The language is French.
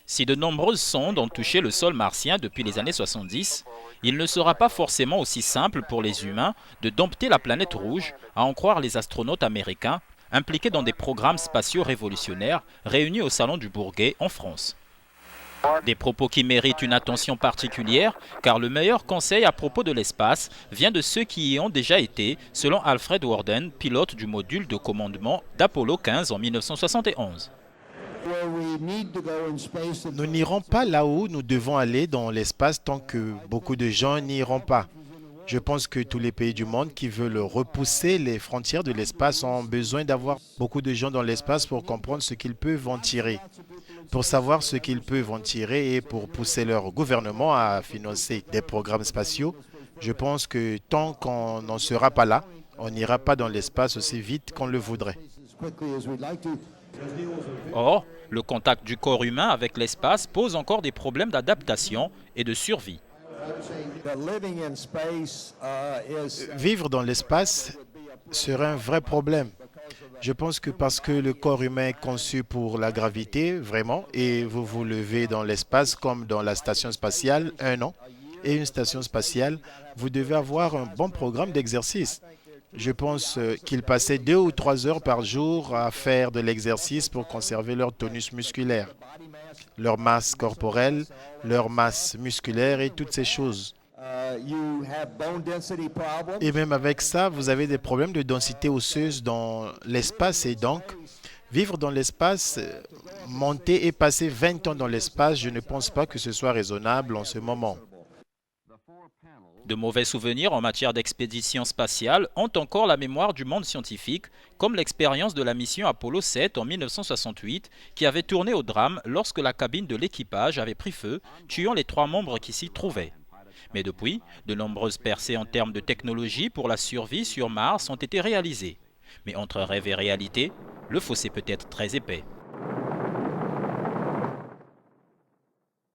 Si de nombreuses sondes ont touché le sol martien depuis les années 70, il ne sera pas forcément aussi simple pour les humains de dompter la planète rouge, à en croire les astronautes américains impliqués dans des programmes spatiaux révolutionnaires réunis au Salon du Bourget en France. Des propos qui méritent une attention particulière, car le meilleur conseil à propos de l'espace vient de ceux qui y ont déjà été, selon Alfred Worden, pilote du module de commandement d'Apollo 15 en 1971. Nous n'irons pas là où nous devons aller dans l'espace tant que beaucoup de gens n'iront pas. Je pense que tous les pays du monde qui veulent repousser les frontières de l'espace ont besoin d'avoir beaucoup de gens dans l'espace pour comprendre ce qu'ils peuvent en tirer, pour savoir ce qu'ils peuvent en tirer et pour pousser leur gouvernement à financer des programmes spatiaux. Je pense que tant qu'on n'en sera pas là, on n'ira pas dans l'espace aussi vite qu'on le voudrait. Or, le contact du corps humain avec l'espace pose encore des problèmes d'adaptation et de survie. Vivre dans l'espace serait un vrai problème. Je pense que parce que le corps humain est conçu pour la gravité, vraiment, et vous vous levez dans l'espace comme dans la station spatiale, un an, et une station spatiale, vous devez avoir un bon programme d'exercice. Je pense qu'ils passaient 2 ou 3 heures par jour à faire de l'exercice pour conserver leur tonus musculaire, leur masse corporelle, leur masse musculaire et toutes ces choses. Et même avec ça, vous avez des problèmes de densité osseuse dans l'espace et donc vivre dans l'espace, monter et passer 20 ans dans l'espace, je ne pense pas que ce soit raisonnable en ce moment. De mauvais souvenirs en matière d'expédition spatiale ont encore la mémoire du monde scientifique, comme l'expérience de la mission Apollo 7 en 1968 qui avait tourné au drame lorsque la cabine de l'équipage avait pris feu, tuant les 3 membres qui s'y trouvaient. Mais depuis, de nombreuses percées en termes de technologie pour la survie sur Mars ont été réalisées. Mais entre rêve et réalité, le fossé peut être très épais.